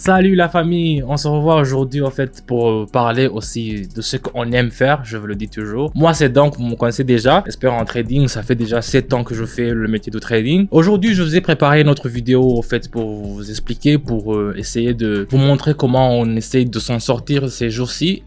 Salut la famille, on se revoit aujourd'hui en fait pour parler aussi de ce qu'on aime faire, je vous le dis toujours. Moi c'est donc, vous me connaissez déjà, expert en trading, ça fait déjà 7 ans que je fais le métier de trading. Aujourd'hui je vous ai préparé une autre vidéo en fait pour vous expliquer, pour essayer de vous montrer comment on essaye de s'en sortir ces jours-ci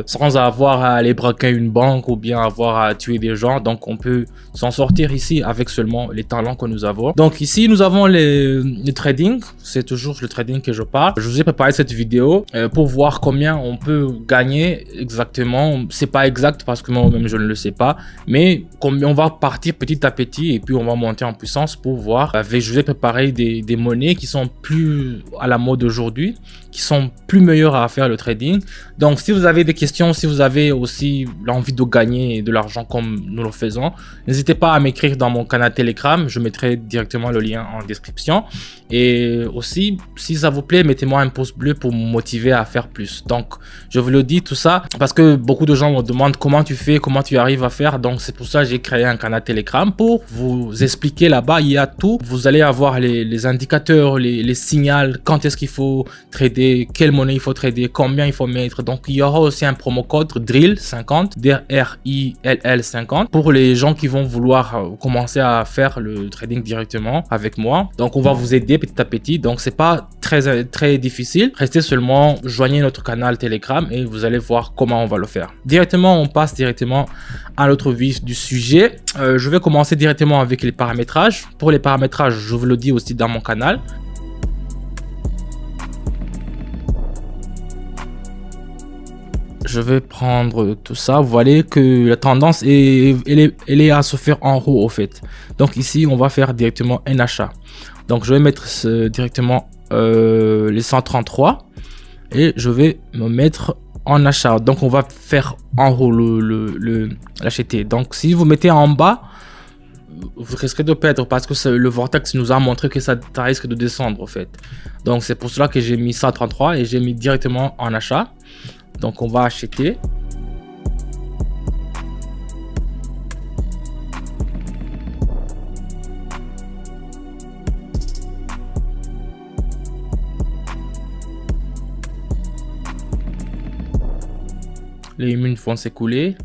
sans avoir à aller braquer une banque ou bien avoir à tuer des gens. Donc on peut s'en sortir ici avec seulement les talents que nous avons. Donc ici nous avons le trading, c'est toujours le trading que je parle. Je vous ai préparé cette vidéo pour voir combien on peut gagner exactement. C'est pas exact parce que moi-même je ne le sais pas, mais combien on va partir petit à petit et puis on va monter en puissance pour voir. Je vous ai préparé des monnaies qui sont plus à la mode aujourd'hui, qui sont plus meilleures à faire le trading. Donc si vous avez des questions, si vous avez aussi l'envie de gagner de l'argent comme nous le faisons, n'hésitez pas à m'écrire dans mon canal Telegram, je mettrai directement le lien en description. Et aussi, si ça vous plaît, mettez-moi un pouce bleu pour me motiver à faire plus. Donc, je vous le dis tout ça parce que beaucoup de gens me demandent comment tu fais, comment tu arrives à faire. Donc, c'est pour ça que j'ai créé un canal Telegram pour vous expliquer là-bas. Il y a tout. Vous allez avoir les indicateurs, les signaux, quand est-ce qu'il faut trader, quelle monnaie il faut trader, combien il faut mettre. Donc, il y aura aussi un promo code DRILL50, DRILL 50 pour les gens qui vont vouloir commencer à faire le trading directement avec moi. Donc, on va vous aider petit à petit. Donc, c'est pas très difficile. Restez seulement, joignez notre canal Telegram et vous allez voir comment on va le faire. Directement, on passe directement à l'autre vif du sujet. Je vais commencer directement avec les paramétrages. Pour les paramétrages, je vous le dis aussi dans mon canal. Je vais prendre tout ça. Vous voyez que la tendance elle est à se faire en haut au fait. Donc ici, on va faire directement un achat. Donc je vais mettre directement les 133 et je vais me mettre en achat. Donc on va faire en haut l'acheter. Donc si vous mettez en bas, vous risquez de perdre parce que le vortex nous a montré que ça risque de descendre au fait. Donc c'est pour cela que j'ai mis 133 et j'ai mis directement en achat. Donc on va acheter. Les mines vont s'écouler.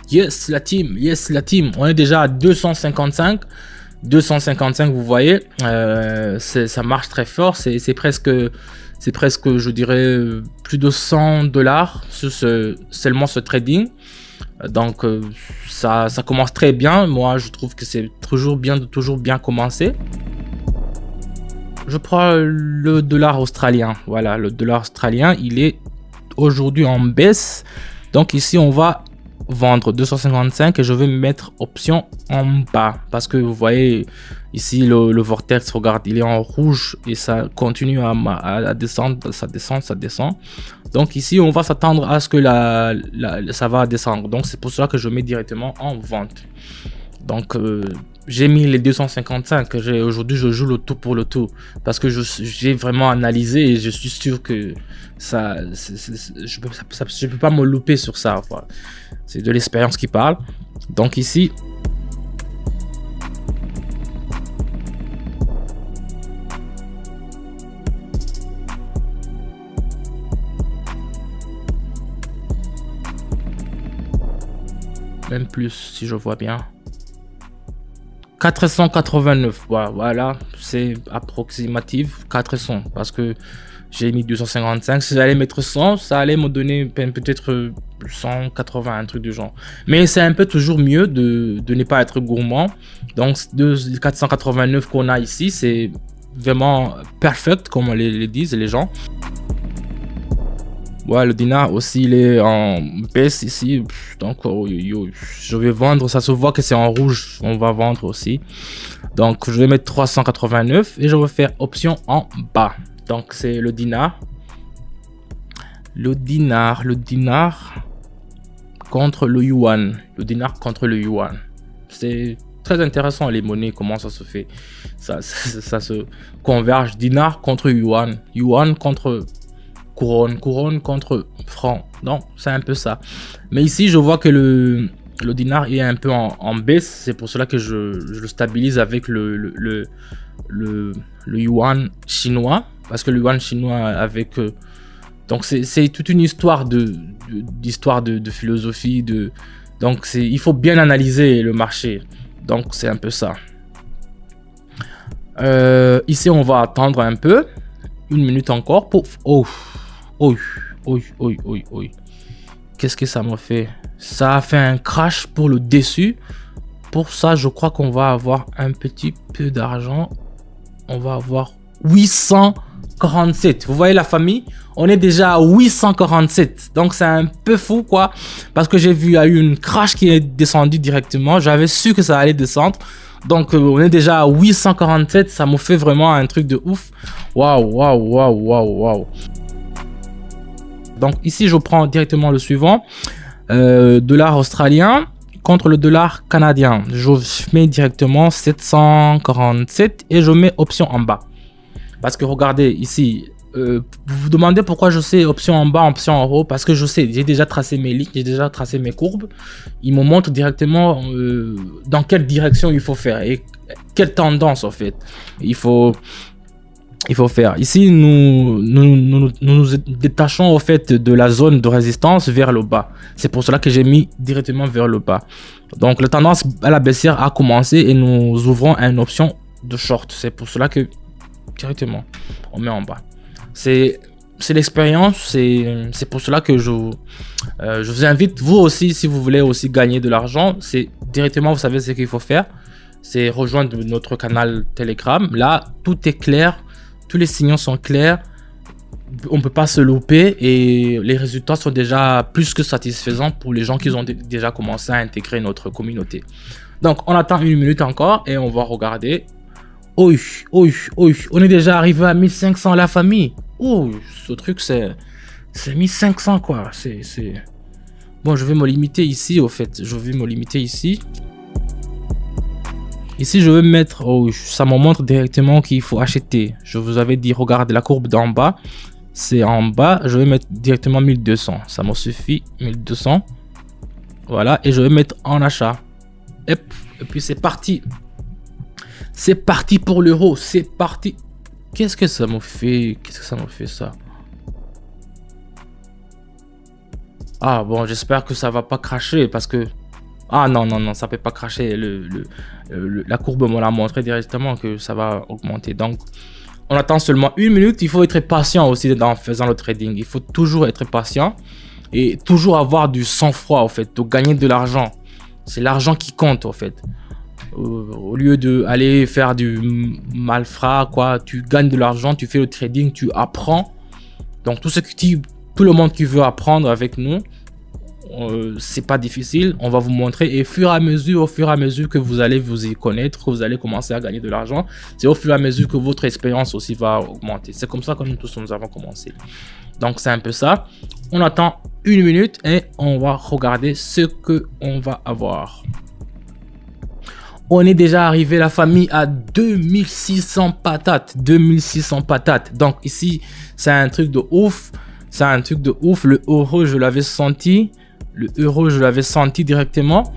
Yes la team, on est déjà à 255. 255, vous voyez, ça marche très fort. C'est presque, je dirais, plus de $100 sur seulement ce trading. Donc ça commence très bien. Moi, je trouve que c'est toujours bien de commencer. Je prends le dollar australien. Voilà, le dollar australien, il est aujourd'hui en baisse. Donc ici, on va vendre 255 et je vais mettre option en bas. Parce que vous voyez, ici, le vortex, regarde, il est en rouge et ça continue à descendre. Ça descend. Donc ici, on va s'attendre à ce que ça va descendre. Donc c'est pour cela que je mets directement en vente. Donc j'ai mis les 255. Aujourd'hui, je joue le tout pour le tout parce que j'ai vraiment analysé et je suis sûr que je peux pas me louper sur ça. Voilà. C'est de l'expérience qui parle. Donc ici, même plus si je vois bien. 489, voilà, c'est approximatif 400 parce que j'ai mis 255. Si j'allais mettre 100, ça allait me donner peut-être 180, un truc du genre. Mais c'est un peu toujours mieux de ne pas être gourmand. Donc de 489 qu'on a ici, c'est vraiment perfect comme les disent les gens. Ouais, le dinar aussi, il est en baisse ici. Donc, je vais vendre. Ça se voit que c'est en rouge. On va vendre aussi. Donc, je vais mettre 389 et je vais faire option en bas. Donc, c'est le dinar. Le dinar contre le yuan. Le dinar contre le yuan. C'est très intéressant les monnaies, comment ça se fait. Ça se converge. Dinar contre yuan. Yuan contre couronne contre franc. Donc c'est un peu ça. Mais ici je vois que le dinar est un peu en baisse. C'est pour cela que je le stabilise avec le le yuan chinois, parce que le yuan chinois avec donc c'est toute une histoire de philosophie, donc il faut bien analyser le marché. Donc c'est un peu ça. Ici on va attendre un peu, 1 minute encore pour qu'est-ce que ça m'a fait? Ça a fait un crash pour le dessus. Pour ça, je crois qu'on va avoir un petit peu d'argent. On va avoir 847. Vous voyez la famille? On est déjà à 847. Donc c'est un peu fou quoi. Parce que j'ai vu, il y a eu une crash qui est descendue directement. J'avais su que ça allait descendre. Donc on est déjà à 847. Ça me fait vraiment un truc de ouf. Waouh. Donc ici, je prends directement le suivant. Dollar australien contre le dollar canadien. Je mets directement 747 et je mets option en bas. Parce que regardez ici, vous vous demandez pourquoi je sais option en bas, option en haut. Parce que je sais, j'ai déjà tracé mes lignes, j'ai déjà tracé mes courbes. Il me montre directement dans quelle direction il faut faire et quelle tendance en fait il faut faire. Ici, nous détachons au fait de la zone de résistance vers le bas. C'est pour cela que j'ai mis directement vers le bas. Donc, la tendance à la baissière a commencé et nous ouvrons une option de short. C'est pour cela que directement, on met en bas. C'est l'expérience. C'est pour cela que je vous invite, vous aussi, si vous voulez aussi gagner de l'argent, c'est directement, vous savez ce qu'il faut faire. C'est rejoindre notre canal Telegram. Là, tout est clair. Tous les signaux sont clairs, on ne peut pas se louper et les résultats sont déjà plus que satisfaisants pour les gens qui ont déjà commencé à intégrer notre communauté. Donc on attend 1 minute encore et on va regarder. On est déjà arrivé à 1500 la famille. Ce truc c'est 1500 quoi. Bon, je vais me limiter ici au fait. Ici, je vais mettre, ça me montre directement qu'il faut acheter. Je vous avais dit, regardez la courbe d'en bas. C'est en bas, je vais mettre directement 1200. Ça me suffit, 1200. Voilà, et je vais mettre en achat. Et puis c'est parti. C'est parti pour l'euro, c'est parti. Qu'est-ce que ça me fait ça? Ah bon, j'espère que ça va pas cracher parce que... Ah non, ça peut pas cracher. La courbe me l'a montré directement que ça va augmenter. Donc, on attend seulement 1 minute. Il faut être patient aussi en faisant le trading. Il faut toujours être patient et toujours avoir du sang-froid, en fait, de gagner de l'argent. C'est l'argent qui compte, en fait. Au lieu d'aller faire du malfrat, quoi, tu gagnes de l'argent, tu fais le trading, tu apprends. Donc, tout le monde qui veut apprendre avec nous, c'est pas difficile, on va vous montrer et au fur et à mesure que vous allez vous y connaître, que vous allez commencer à gagner de l'argent, c'est au fur et à mesure que votre expérience aussi va augmenter. C'est comme ça que nous tous nous avons commencé. Donc c'est un peu ça. On attend 1 minute et on va regarder ce que on va avoir. On est déjà arrivé la famille à 2600 patates. 2600 patates. Donc ici c'est un truc de ouf. C'est un truc de ouf. Le euro je l'avais senti. Directement.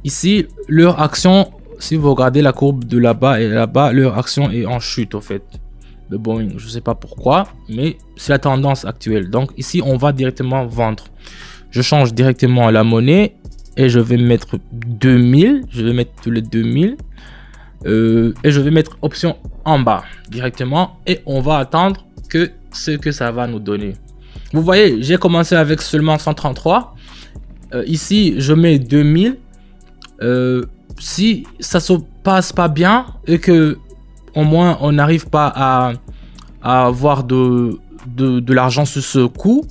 Ici, leur action, si vous regardez la courbe de là-bas et là-bas, leur action est en chute, au fait. De Boeing, je ne sais pas pourquoi, mais c'est la tendance actuelle. Donc ici, on va directement vendre. Je change directement la monnaie et je vais mettre 2000. Je vais mettre les 2000. Et je vais mettre option en bas directement. Et on va attendre ce que ça va nous donner. Vous voyez, j'ai commencé avec seulement 133. Ici, je mets 2000. Si ça se passe pas bien et que au moins on n'arrive pas à avoir de l'argent sur ce coup,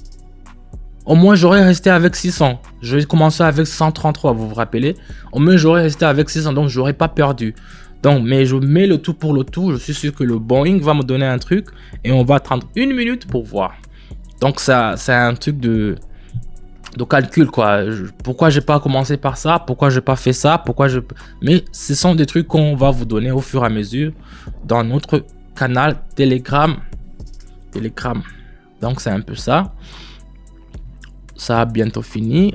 au moins j'aurais resté avec 600. Je vais commencer avec 133, vous vous rappelez. Au moins j'aurais resté avec 600, donc j'aurais pas perdu. Donc, mais je mets le tout pour le tout. Je suis sûr que le Boeing va me donner un truc et on va attendre 1 minute pour voir. Donc ça, c'est un truc de calcul quoi. Pourquoi j'ai pas commencé par ça? Pourquoi j'ai pas fait ça? Mais ce sont des trucs qu'on va vous donner au fur et à mesure dans notre canal Telegram. Donc c'est un peu ça. Ça a bientôt fini.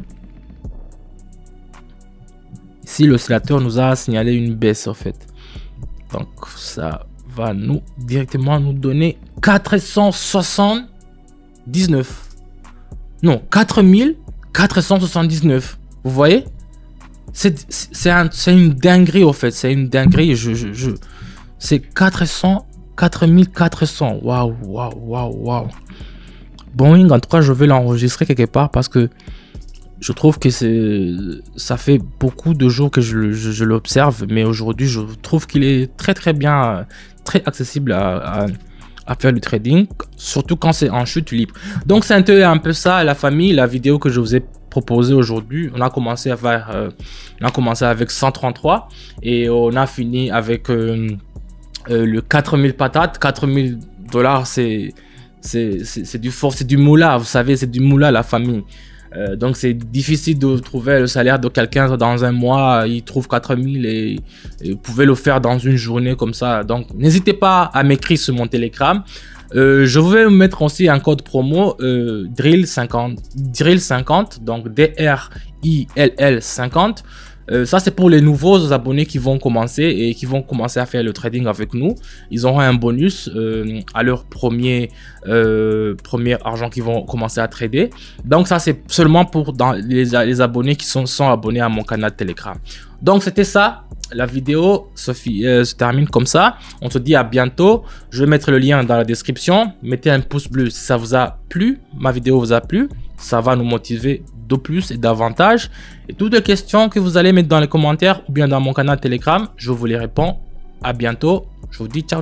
Ici l'oscillateur nous a signalé une baisse en fait. Donc ça va nous directement nous donner 479. Non, 4479. Vous voyez? C'est une dinguerie au fait. C'est une dinguerie. C'est 4400. Waouh. Boeing, en tout cas, je vais l'enregistrer quelque part parce que je trouve que ça fait beaucoup de jours que je l'observe, mais aujourd'hui, je trouve qu'il est très bien, très accessible à faire le trading, surtout quand c'est en chute libre. Donc, c'est un peu ça, la famille, la vidéo que je vous ai proposée aujourd'hui. On a commencé avec 133 et on a fini avec le 4000 patates. 4000 $, c'est du moula, vous savez, c'est du moula, la famille. Donc c'est difficile de trouver le salaire de quelqu'un dans un mois. Il trouve 4000 et vous pouvez le faire dans une journée comme ça. Donc n'hésitez pas à m'écrire sur mon Telegram. Je vais vous mettre aussi un code promo DRILL50, donc DRILL 50. Ça c'est pour les nouveaux abonnés qui vont commencer à faire le trading avec nous. Ils auront un bonus à leur premier argent qu'ils vont commencer à trader. Donc ça c'est seulement pour les abonnés qui sont abonnés à mon canal Telegram. Donc c'était ça. La vidéo se termine comme ça. On se dit à bientôt. Je vais mettre le lien dans la description. Mettez un pouce bleu si ça vous a plu, ma vidéo vous a plu. Ça va nous motiver de plus et davantage. Et toutes les questions que vous allez mettre dans les commentaires ou bien dans mon canal Telegram, je vous les réponds. À bientôt. Je vous dis ciao.